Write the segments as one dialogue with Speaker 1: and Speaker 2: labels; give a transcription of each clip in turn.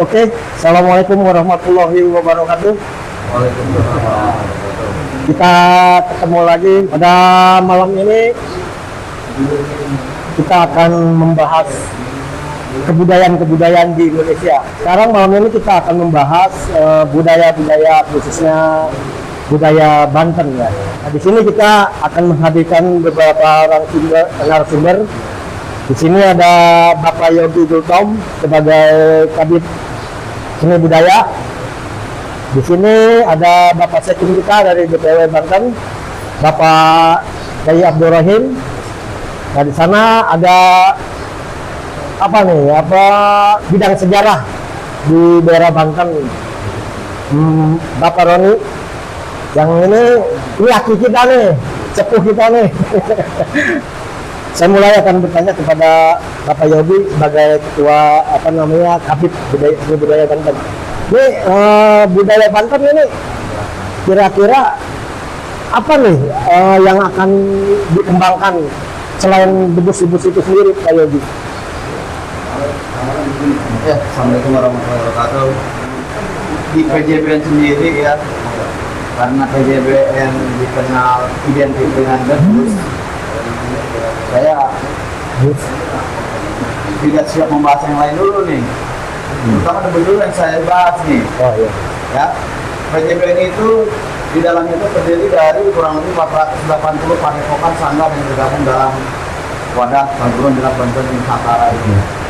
Speaker 1: Oke, Assalamualaikum warahmatullahi wabarakatuh.
Speaker 2: Waalaikumsalam.
Speaker 1: Kita ketemu lagi pada malam ini. Kita akan membahas kebudayaan-kebudayaan di Indonesia. Sekarang malam ini kita akan membahas budaya-budaya khususnya budaya Banten ya. Nah, di sini kita akan menghadirkan beberapa narasumber. Di sini ada Bapak Yogi Gultom sebagai Kabid Seni Budaya. Di sini ada Bapak Sekim kita dari DPW Banten, Bapak Yai Abdul Rahim. Nah, di sana ada bidang sejarah di daerah Banten, Bapak Roni. Yang ini aki kita nih, sepuh kita nih. Saya mulai akan bertanya kepada Bapak Yogi sebagai ketua Kabid Budaya Banten. Ini budaya Banten ini kira-kira apa nih yang akan dikembangkan selain debus-debus itu sendiri, Pak Yogi?
Speaker 2: Ya, Assalamualaikum warahmatullahi wabarakatuh. Di PJBN sendiri ya, karena PJBN dikenal identik dengan debus, saya tidak siap membahas yang lain dulu nih. Terutama debus dulu yang saya bahas nih.
Speaker 1: Oh iya.
Speaker 2: Ya, PJBN itu di dalamnya itu terdiri dari kurang lebih 480 padepokan sanggar yang tergabung dalam wadah perguruan silat Banten Nusantara ini.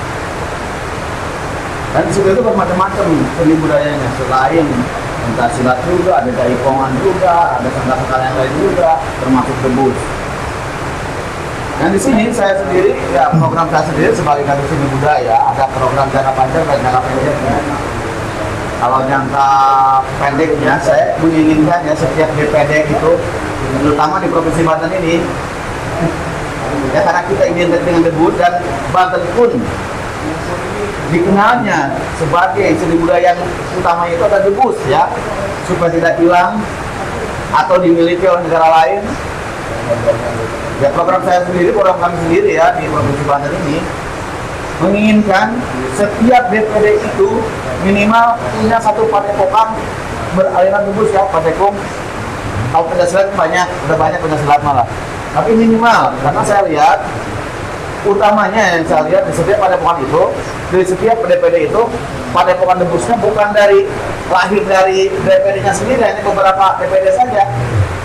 Speaker 2: Dan di situ itu bermacam-macam seni budayanya, selain entah silat juga, ada jaipongan juga, ada sanggar-sanggar yang lain juga, termasuk debus. Dan di sini saya sendiri, ya program saya sendiri sebagai Kabid Seni Budaya, ada program jangka panjang dan jangka pendek. Kalau jangka pendeknya, saya menginginkan ya setiap DPD itu, terutama di Provinsi Banten ini, ya karena kita identik dengan debus dan Banten pun dikenalnya sebagai seni budaya yang utama itu ada debus ya, supaya tidak hilang atau dimiliki oleh negara lain. Ya program saya sendiri, program kami sendiri ya di Provinsi Banten ini menginginkan setiap DPD itu minimal punya satu padepokan beraliran debus ya, padekung. Kalau pencaksilat banyak, udah banyak pencaksilat malah. Tapi minimal, karena saya lihat utamanya yang saya lihat di setiap padepokan itu, di setiap DPD itu padepokan debusnya bukan dari lahir dari DPD-nya sendiri, hanya beberapa DPD saja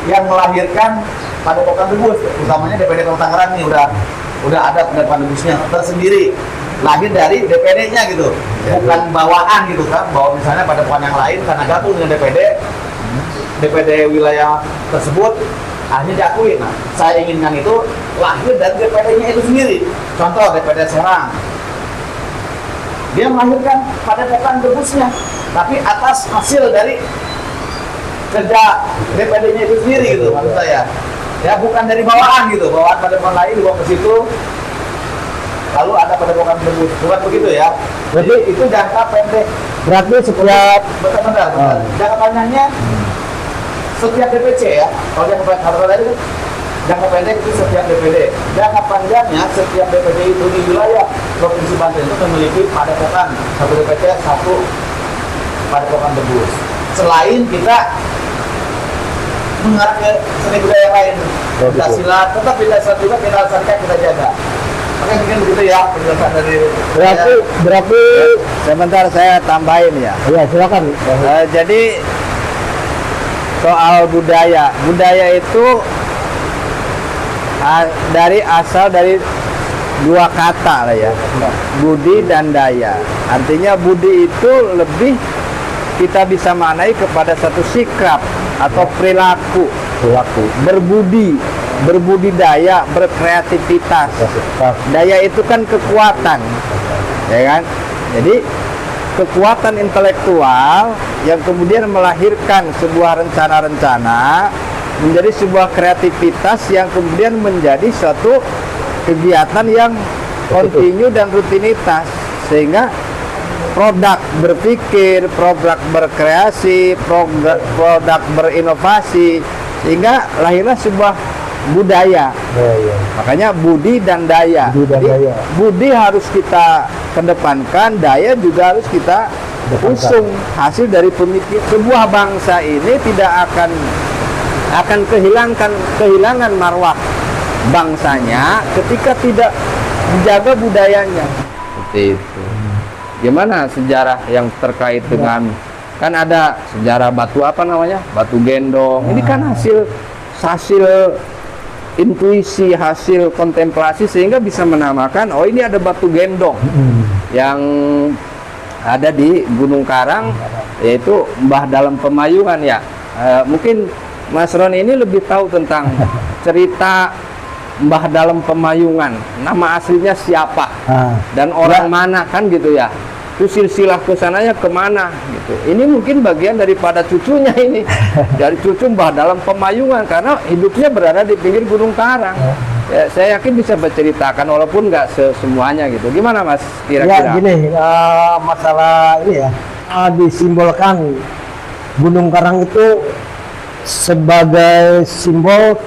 Speaker 2: yang melahirkan padepokan debus. Utamanya DPD Kota Tangerang nih udah ada padepokan debusnya tersendiri, lahir dari DPD-nya gitu, bukan bawaan gitu kan, bahwa misalnya padepokan yang lain karena gabung dengan DPD wilayah tersebut akhirnya diakui. Nah, saya inginkan itu lahir dari DPD-nya itu sendiri. Contoh DPD Serang, dia melahirkan padepokan debusnya, tapi atas hasil dari kerja DPD-nya itu sendiri gitu, maksud saya. Ya bukan dari bawaan gitu, bawaan padepokan lain dibawa ke situ, lalu ada padepokan debus, bukan begitu ya. Jadi itu jangka pendek.
Speaker 1: Berarti setiap
Speaker 2: Bentar. Jangka panjangnya setiap DPC ya. Kalau jangka pendek itu setiap DPD. Jangka panjangnya setiap DPD itu di wilayah Provinsi Banten itu memiliki padepokan, satu DPC satu padepokan debus. Selain kita mengarah ke seni budaya yang lain, kita silat, tetap kita silat juga kita lestarikan, kita jaga. Makanya mungkin begitu ya penjelasan dari
Speaker 1: berarti
Speaker 3: Sebentar saya tambahin ya.
Speaker 1: ya silakan.
Speaker 3: Jadi soal budaya itu asal dari dua kata lah ya, budi dan daya. Artinya budi itu lebih kita bisa maknai kepada satu sikap atau perilaku, berbudidaya, berkreativitas. Daya itu kan kekuatan, ya kan? Jadi kekuatan intelektual yang kemudian melahirkan sebuah rencana-rencana menjadi sebuah kreativitas yang kemudian menjadi suatu kegiatan yang kontinu dan rutinitas, sehingga produk berpikir, produk berkreasi, produk berinovasi, sehingga lahirlah sebuah budaya. Makanya budi dan daya. Jadi, budi harus kita kedepankan, daya juga harus kita usung hasil dari pemikir. Sebuah bangsa ini tidak akan kehilangan marwah bangsanya ketika tidak menjaga budayanya. Seperti itu. Gimana sejarah yang terkait dengan, kan ada sejarah batu apa namanya, batu gendong. Ini kan hasil intuisi, hasil kontemplasi, sehingga bisa menamakan, oh ini ada batu gendong yang ada di Gunung Karang, yaitu Mbah Dalem Pemayungan ya. Mungkin Mas Ron ini lebih tahu tentang cerita Mbah Dalem Pemayungan, nama aslinya siapa dan orang mana kan gitu ya. Itu silsilah kesananya kemana gitu. Ini mungkin bagian daripada cucunya ini, dari cucu Mbah Dalem Pemayungan, karena hidupnya berada di pinggir Gunung Karang. Ya, saya yakin bisa berceritakan walaupun nggak semuanya gitu. Gimana Mas kira-kira?
Speaker 1: Ya gini, masalah ini ya, disimbolkan Gunung Karang itu sebagai simbol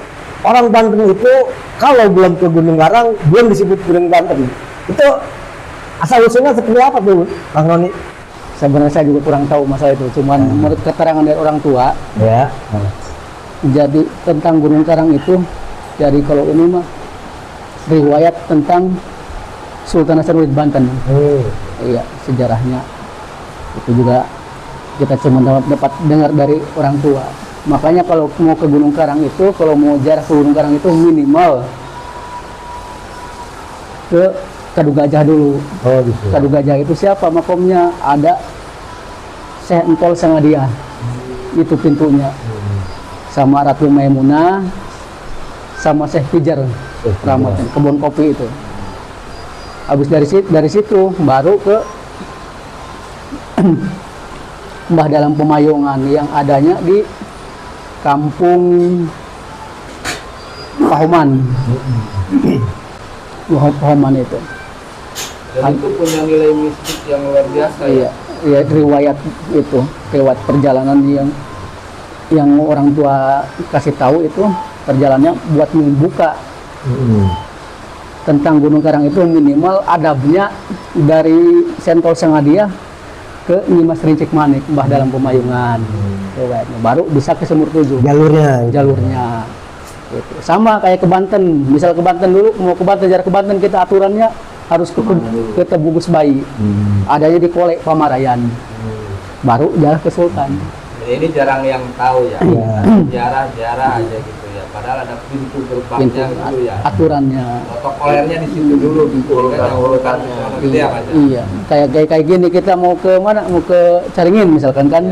Speaker 1: orang Banten itu kalau belum ke Gunung Karang belum disebut Gunung Banten. Itu asal usulnya seperti apa tuh, Bang Noni?
Speaker 4: Sebenarnya saya juga kurang tahu masalah itu, cuman menurut keterangan dari orang tua
Speaker 1: Ya.
Speaker 4: jadi tentang Gunung Karang itu, jadi kalau ini mah riwayat tentang Sultan Hasanuddin Banten. Iya, sejarahnya itu juga kita cuma dapat dengar dari orang tua. Makanya kalau mau ke Gunung Karang itu, kalau mau jarak ke Gunung Karang itu minimal ke Kadu Gajah dulu.
Speaker 1: Oh gitu.
Speaker 4: Kadu Gajah itu siapa makomnya? Ada Syekh Entol Sangadia, itu pintunya. Sama Ratu Maimunah, sama Syekh Pijar Rahmat, kebun kopi itu. Habis dari situ baru ke Mbah Dalem Pemayungan yang adanya di Kampung Pahoman. Pahoman itu.
Speaker 3: Dan itu punya nilai mistik yang luar biasa.
Speaker 4: Iya, iya, riwayat itu, riwayat perjalanan yang orang tua kasih tahu itu perjalanannya buat membuka tentang Gunung Karang itu minimal adabnya dari Sentol Sangadia ke Nyimas Rincik Manik, Mbah Dalem Pemayungan. Riwayatnya baru bisa ke Sumur Tujuh. Jalurnya. Gitu. Sama kayak ke Banten, misal ke Banten dulu, mau ke Banten, jarak ke Banten kita aturannya harus ke Tebugus Bayi, adanya di Kolek Pamarayan, baru jarak ke Sultan.
Speaker 3: Ini jarang yang tahu ya, jarah aja gitu ya. Padahal ada pintu gerbangnya gitu ya.
Speaker 4: Aturannya.
Speaker 3: Protokolernya di situ dulu, urutannya.
Speaker 4: Iya, kayak gini kita mau ke mana? Mau ke Caringin misalkan kan,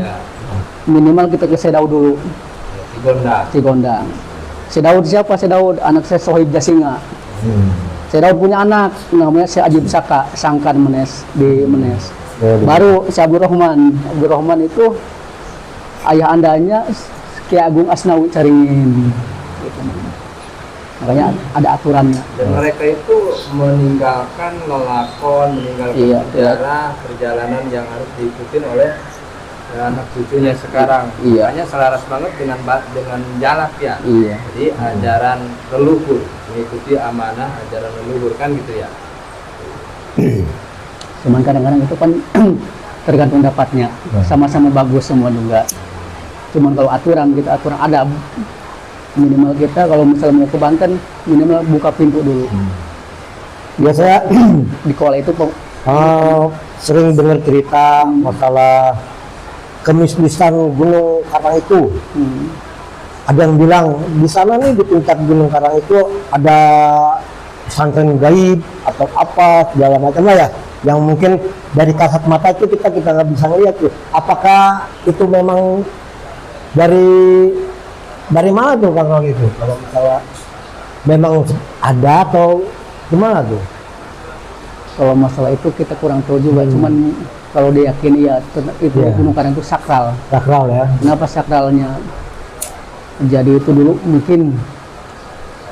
Speaker 4: minimal kita ke Sedau dulu. Cigondang. Sedaud siapa? Sedaud anak saya Sohib Jasinga. Sedaud punya anak namanya Syekh Ajib Saka, Sangkan Menes di Menes. Baru Syekh Abdul Rahman itu ayah andanya Kiai Agung Asnawi Caringin. Gitu. Makanya ada aturannya.
Speaker 3: Dan mereka itu meninggalkan sejarah perjalanan yang harus diikuti oleh anak cucunya sekarang. Makanya selaras banget dengan jalak ya. Jadi ajaran leluhur, mengikuti amanah ajaran leluhur kan gitu ya.
Speaker 4: Cuman kadang-kadang itu kan tergantung dapatnya. Sama-sama bagus semua juga. Cuman kalau aturan adab, minimal kita kalau misalnya mau ke Banten minimal buka pintu dulu.
Speaker 1: Biasanya
Speaker 4: Di Kolek itu
Speaker 1: sering dengar cerita masalah kemisteriusan Gunung Karang itu. Ada yang bilang di sana nih di puncak Gunung Karang itu ada pesantren gaib atau apa segala macam lah ya, yang mungkin dari kasat mata itu kita nggak bisa ngeliat tuh. Apakah itu memang dari mana tuh Kang itu? Kalau misalnya memang ada atau gimana tuh?
Speaker 4: kalau masalah itu kita kurang tahu juga. Cuman kalau diyakini ya itu Gunung Karang itu sakral.
Speaker 1: Sakral ya.
Speaker 4: Kenapa sakralnya? Jadi itu dulu mungkin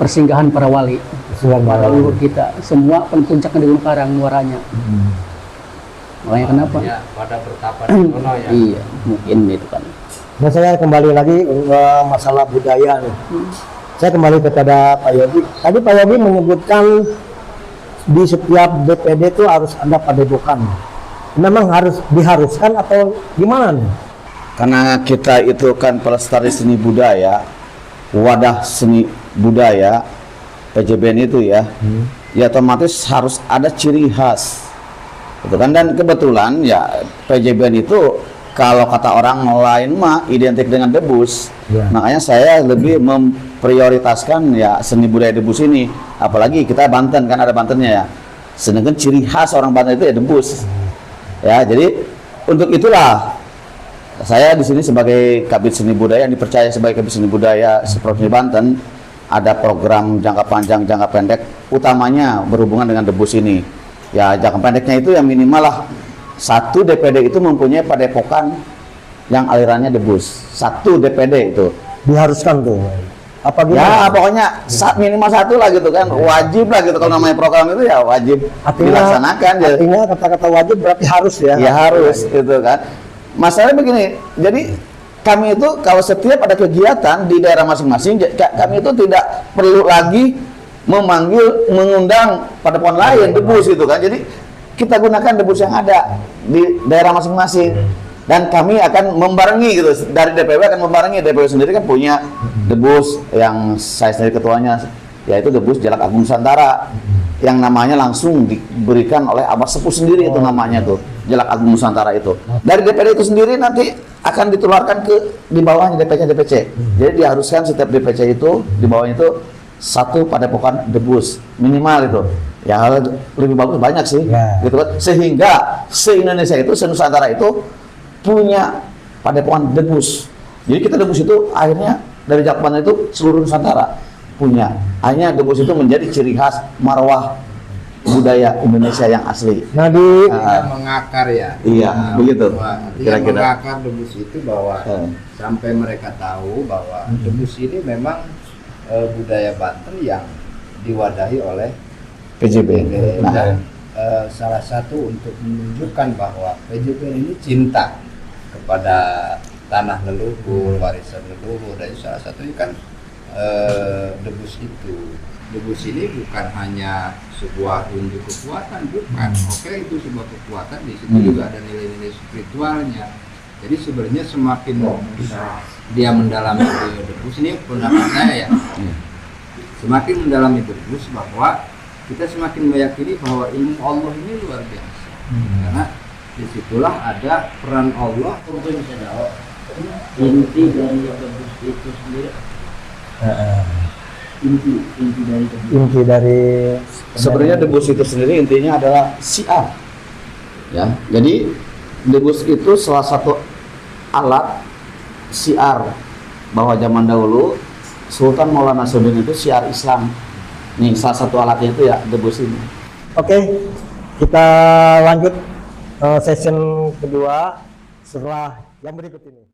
Speaker 4: persinggahan para wali, para leluhur kita. Semua puncaknya di Gunung Karang muaranya. Makanya kenapa?
Speaker 3: Ya, pada bertapa di sana ya.
Speaker 4: Iya, mungkin itu kan.
Speaker 1: Nah, saya kembali lagi ke masalah budaya nih. Saya kembali kepada Pak Yogi. Tadi Pak Yogi menyebutkan di setiap BPD itu harus ada padepokan memang harus diharuskan atau gimana nih?
Speaker 2: Karena kita itu kan pelestari seni budaya, wadah seni budaya, PJBN itu ya, ya otomatis harus ada ciri khas, gitu kan. Dan kebetulan ya PJBN itu kalau kata orang lain mah identik dengan debus, makanya saya lebih memprioritaskan ya seni budaya debus ini, apalagi kita Banten kan ada Bantennya ya, sedangkan ciri khas orang Banten itu ya debus, ya. Jadi untuk itulah saya di sini sebagai Kabid Seni Budaya yang dipercaya sebagai Kabid Seni Budaya Provinsi Banten, ada program jangka panjang, jangka pendek, utamanya berhubungan dengan debus ini. Ya jangka pendeknya itu yang minimal lah satu DPD itu mempunyai padepokan yang alirannya debus. Satu DPD itu
Speaker 1: Diharuskan tuh. Apa
Speaker 2: ya
Speaker 1: gimana?
Speaker 2: pokoknya minimal satu lah gitu kan, wajib lah gitu kalau namanya program itu ya wajib dilaksanakan.
Speaker 1: Artinya kata-kata wajib berarti harus ya?
Speaker 2: Ya harus gitu kan. Masalahnya begini, jadi kami itu kalau setiap ada kegiatan di daerah masing-masing, kami itu tidak perlu lagi mengundang padepokan lain debus gitu kan. Jadi kita gunakan debus yang ada di daerah masing-masing, dan kami akan membarengi gitu, dari DPW akan membarengi. DPW sendiri kan punya debus yang saya sendiri ketuanya, yaitu debus Jalak Agung Nusantara, yang namanya langsung diberikan oleh Abah Sepuh sendiri, itu namanya tuh Jalak Agung Nusantara itu. Dari DPD itu sendiri nanti akan ditularkan ke di bawahnya DPC. Jadi diharuskan setiap DPC itu di bawahnya itu satu padepokan debus minimal itu. Ya lebih bagus banyak sih, gitu kan. Sehingga se-Indonesia itu, se-Nusantara itu punya padepokan debus. Jadi kita debus itu akhirnya dari Jakban itu seluruh Nusantara punya. Hanya debus itu menjadi ciri khas marwah budaya Indonesia yang asli.
Speaker 1: Nah di
Speaker 3: Mengakar ya.
Speaker 2: Iya, begitu. Kira-kira.
Speaker 3: Mengakar debus itu bahwa sampai mereka tahu bahwa debus ini memang budaya Banten yang diwadahi oleh
Speaker 2: PJBN.
Speaker 3: Dan salah satu untuk menunjukkan bahwa PJBN ini cinta kepada tanah leluhur, warisan leluhur, dan salah satunya kan debus itu. Debus ini bukan hanya sebuah unjuk kekuatan, bukan. Oke, itu sebuah kekuatan, di situ juga ada nilai-nilai spiritualnya. Jadi sebenarnya semakin dia mendalami debus, ini pendapat saya ya, semakin mendalami debus, bahwa kita semakin meyakini bahwa ilmu Allah ini luar biasa. Karena disitulah ada peran Allah.
Speaker 4: Inti dari debus itu sendiri.
Speaker 1: inti dari
Speaker 2: Sebenarnya debus itu sendiri intinya adalah syiar. Ya, jadi debus itu salah satu alat syiar bahwa zaman dahulu Sultan Maulana Nasruddin itu syiar Islam. Nih salah satu alatnya itu ya debus ini.
Speaker 1: Oke, kita lanjut session kedua setelah yang berikut ini.